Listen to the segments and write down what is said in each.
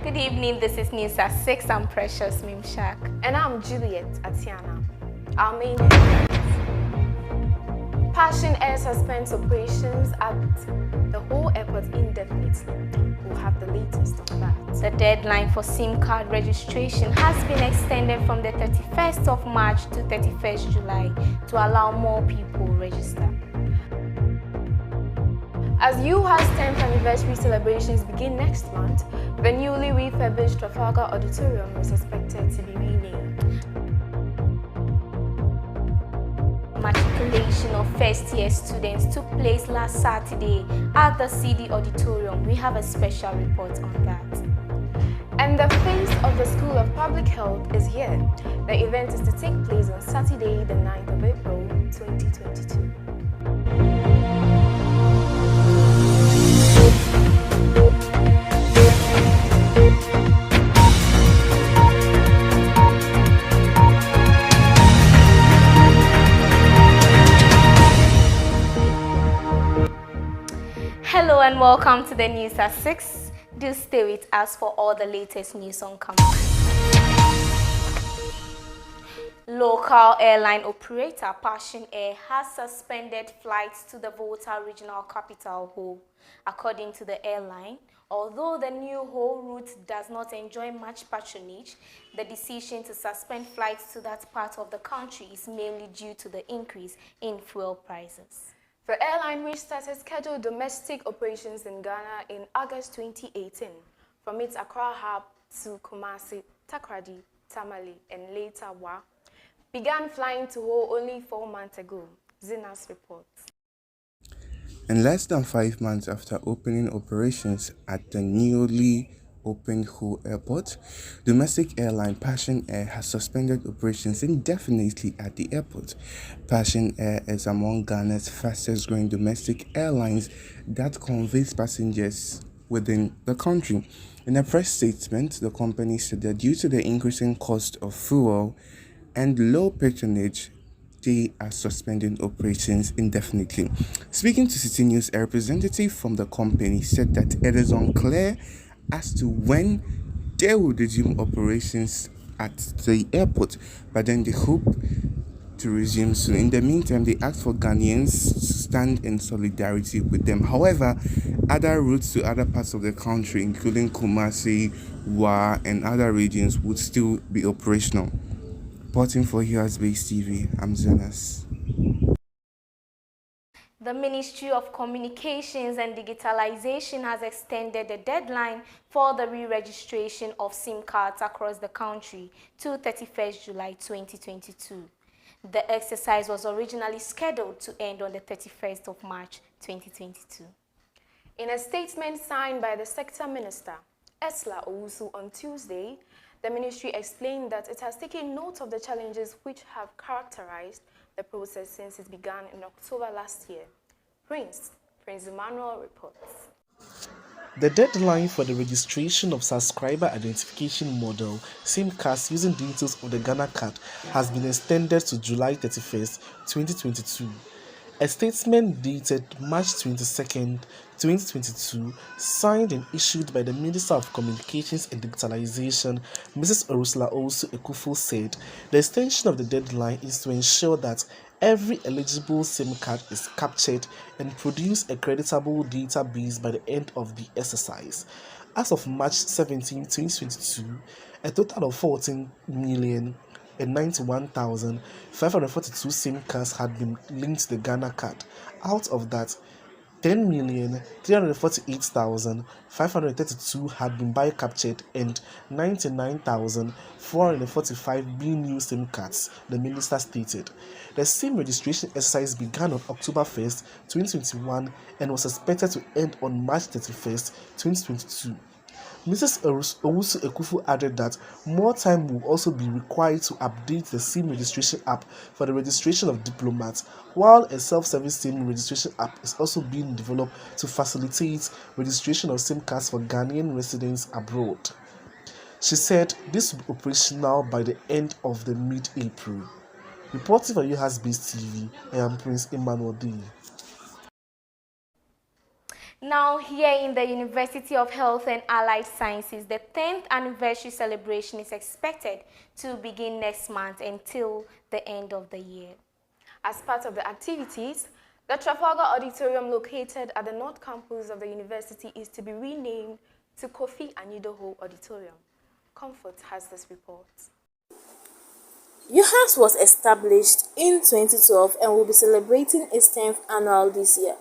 Good evening, this is News at 6. I'm Precious Mimshak. And I'm Julliet Atiana. Our main headlines. Passion Air suspends operations at the whole airport indefinitely. We'll have the latest on that. The deadline for SIM card registration has been extended from the 31st of March to 31st July to allow more people register. As UHA's 10th anniversary celebrations begin next month, the newly refurbished Trafalgar Auditorium is expected to be renamed. Matriculation of first-year students took place last Saturday at the CD Auditorium. We have a special report on that. And the face of the School of Public Health is here. The event is to take place on Saturday, the 9th of April, 2022. Hello and welcome to the News at 6. Do stay with us for all the latest news on campus. Local airline operator Passion Air has suspended flights to the Volta regional capital, Ho. According to the airline, although the new Ho route does not enjoy much patronage, the decision to suspend flights to that part of the country is mainly due to the increase in fuel prices. The airline restarted scheduled domestic operations in Ghana in August 2018 from its Accra hub to Kumasi, Takoradi, Tamale, and later Wa, began flying to Ho only 4 months ago, Zina's reports. In less than 5 months after opening operations at the newly opened Ho Airport, domestic airline Passion Air has suspended operations indefinitely at the airport. Passion Air is among Ghana's fastest growing domestic airlines that conveys passengers within the country. In a press statement, the company said that due to the increasing cost of fuel and low patronage, they are suspending operations indefinitely. Speaking to City News, a representative from the company said that it is unclear as to when they will resume operations at the airport, but then they hope to resume soon. In the meantime, they asked for Ghanaians to stand in solidarity with them. However, other routes to other parts of the country, including Kumasi, Wa, and other regions, would still be operational. Reporting for US Base TV, I'm Zenas. The Ministry of Communications and Digitalization has extended the deadline for the re-registration of SIM cards across the country to 31st July 2022. The exercise was originally scheduled to end on the 31st of March 2022. In a statement signed by the Sector Minister, Esla Owusu, on Tuesday, the ministry explained that it has taken note of the challenges which have characterized the process since it began in October last year. Prince Emmanuel reports. The deadline for the registration of subscriber identification model SIM cards using details of the Ghana card has been extended to July 31st, 2022. A statement dated March 22nd, 2022, signed and issued by the Minister of Communications and Digitalization, Mrs. Ursula Owusu Ekufu, said the extension of the deadline is to ensure that every eligible SIM card is captured and produce a creditable database by the end of the exercise. As of March 17, 2022, a total of 14,091,542 SIM cards had been linked to the Ghana card. Out of that, 10,348,532 had been by-captured and 99,445 being new SIM cards, the minister stated. The SIM registration exercise began on October 1st, 2021 and was expected to end on March 31st, 2022. Mrs. Owusu Ekufu added that more time will also be required to update the SIM registration app for the registration of diplomats, while a self-service SIM registration app is also being developed to facilitate registration of SIM cards for Ghanaian residents abroad. She said this will be operational by the end of the mid-April. Reporting for UHAS Base TV, I am Prince Emmanuel D. Now, here in the University of Health and Allied Sciences, the 10th anniversary celebration is expected to begin next month until the end of the year. As part of the activities, the Trafalgar Auditorium located at the North Campus of the university is to be renamed to Kofi Anyidoho Auditorium. Comfort has this report. UHAS was established in 2012 and will be celebrating its 10th annual this year.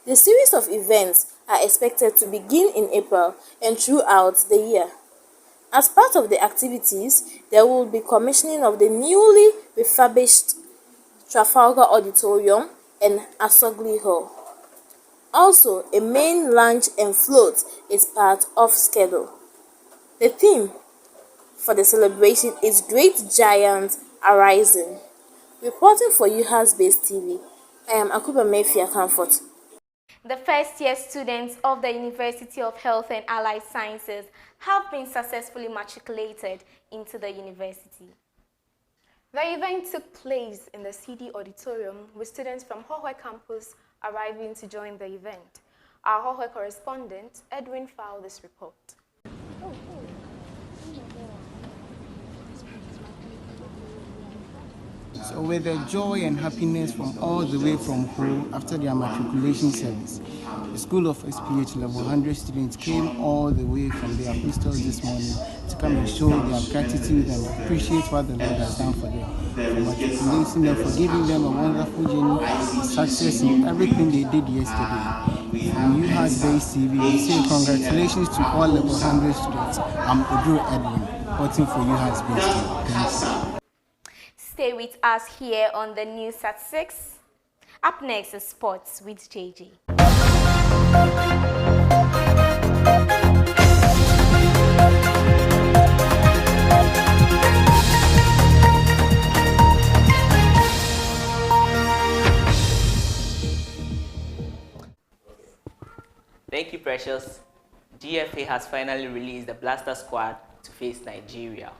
The series of events are expected to begin in April and throughout the year. As part of the activities, there will be commissioning of the newly refurbished Trafalgar Auditorium and Asogli Hall. Also, a main lunch and float is part of schedule. The theme for the celebration is Great Giants Arising. Reporting for UHAS-based TV, I am Akuba Mefia Comfort. The first-year students of the University of Health and Allied Sciences have been successfully matriculated into the university. The event took place in the CD Auditorium with students from Hohwe campus arriving to join the event. Our Hohwe correspondent, Edwin, filed this report. So with the joy and happiness from all the way from home after their matriculation service, the School of SPH Level 100 students came all the way from their hostels this morning to come and show their gratitude and appreciate what the Lord has done for them, for matriculating them, for giving them a wonderful journey, success in everything they did yesterday. From UHAS-based TV, we say congratulations to all Level 100 students. I'm Odro Edwin, reporting for UHAS-based TV. Thanks. Stay with us here on the news at 6. Up next is sports with JJ. Thank you, Precious. GFA has finally released the Blaster squad to face Nigeria.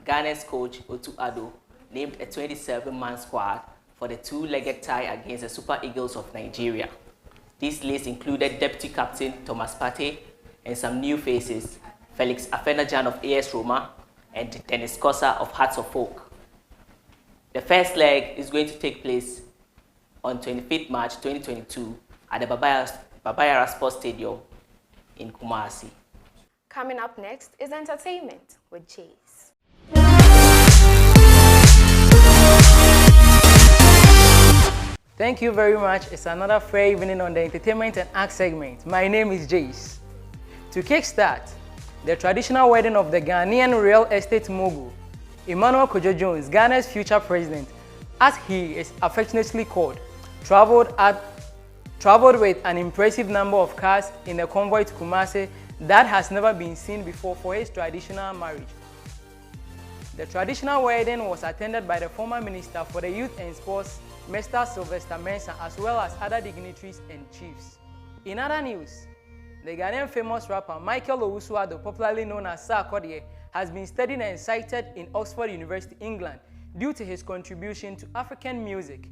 Ghana's coach, Otu Addo, named a 27-man squad for the two-legged tie against the Super Eagles of Nigeria. This list included Deputy Captain Thomas Partey and some new faces, Felix Afenajan of AS Roma and Dennis Kosa of Hearts of Oak. The first leg is going to take place on 25th March 2022 at the Babayara Sports Stadium in Kumasi. Coming up next is entertainment with Jace. Thank you very much. It's another fair evening on the entertainment and art segment. My name is Jace. To kickstart, the traditional wedding of the Ghanaian real estate mogul, Emmanuel Kojo Jones, Ghana's future president, as he is affectionately called, traveled with an impressive number of cars in a convoy to Kumasi that has never been seen before for his traditional marriage. The traditional wedding was attended by the former Minister for the Youth and Sports, Mr. Sylvester Mensah, as well as other dignitaries and chiefs. In other news, the Ghanaian famous rapper Michael Owusu-Addo, popularly known as Sarkodie, has been studied and cited in Oxford University, England, due to his contribution to African music.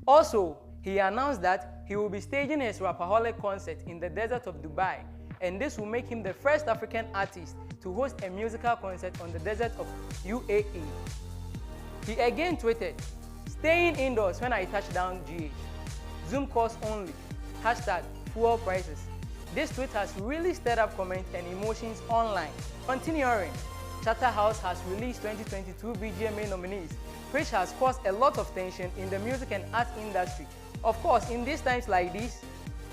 Also, he announced that he will be staging his Rapaholic concert in the desert of Dubai, and this will make him the first African artist to host a musical concert on the desert of UAE. He again tweeted, "Staying indoors when I touch down GH. Zoom calls only. #fuel prices." This tweet has really stirred up comments and emotions online. Continuing, Charterhouse has released 2022 BGMA nominees, which has caused a lot of tension in the music and art industry. Of course, in these times like this,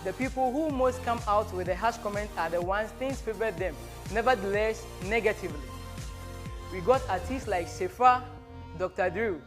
the people who most come out with a harsh comment are the ones things favor them, nevertheless negatively. We got artists like Sefa, Dr. Drew,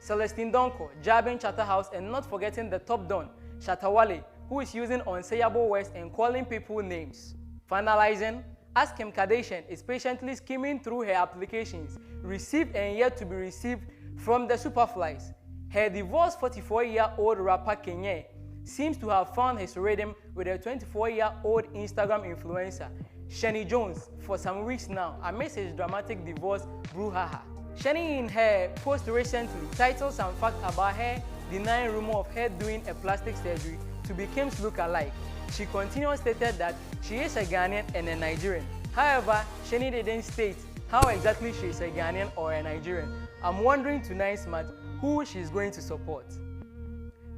Celestine Donko, Jabin Charterhouse, and not forgetting the top don, Shatawale, who is using unsayable words and calling people names. Finalizing, as Kim Kardashian is patiently skimming through her applications, received and yet to be received from the Superflies, her divorced 44-year-old rapper Kanye seems to have found his rhythm with a 24-year-old Instagram influencer, Shani Jones, for some weeks now amidst his dramatic divorce brouhaha. Shani, in her post recently, titled some facts about her denying rumor of her doing a plastic surgery to be Kim's look-alike. she continued stated that she is a Ghanaian and a Nigerian. However, Shani didn't state how exactly she is a Ghanaian or a Nigerian. I'm wondering tonight's match who she's going to support.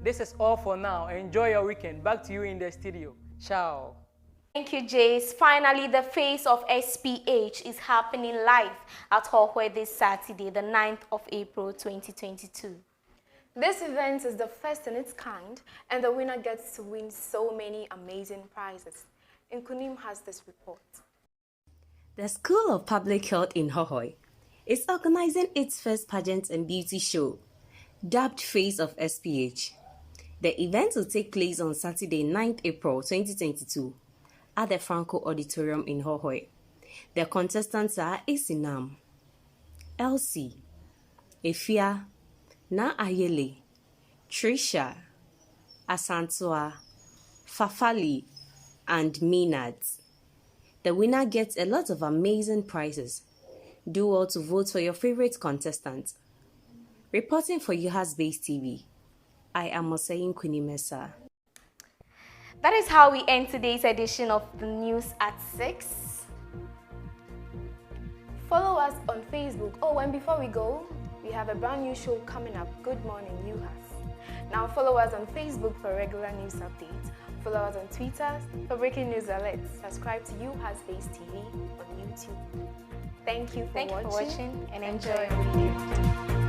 This is all for now. Enjoy your weekend. Back to you in the studio. Ciao. Thank you, Jace. Finally, the face of SPH is happening live at Hohwe this Saturday, the 9th of April 2022. This event is the first in its kind, and the winner gets to win so many amazing prizes. Nkunim has this report. The School of Public Health in Hohoi is organizing its first pageant and beauty show, dubbed Face of SPH. The event will take place on Saturday, 9th April 2022 at the Franco Auditorium in Hohoi. The contestants are Isinam, Elsie, Efia, Na Ayele, Trisha, Asantua, Fafali, and Minad. The winner gets a lot of amazing prizes. Do well to vote for your favorite contestant. Reporting for UHAS Base TV, I am Mosein Kunimesa. That is how we end today's edition of the news at 6. Follow us on Facebook. Oh, and before we go, we have a brand new show coming up, Good Morning UHAS. Now follow us on Facebook for regular news updates. Follow us on Twitter for breaking news alerts. Subscribe to UHAS Base TV on YouTube. Thank you for watching and enjoy your weekend.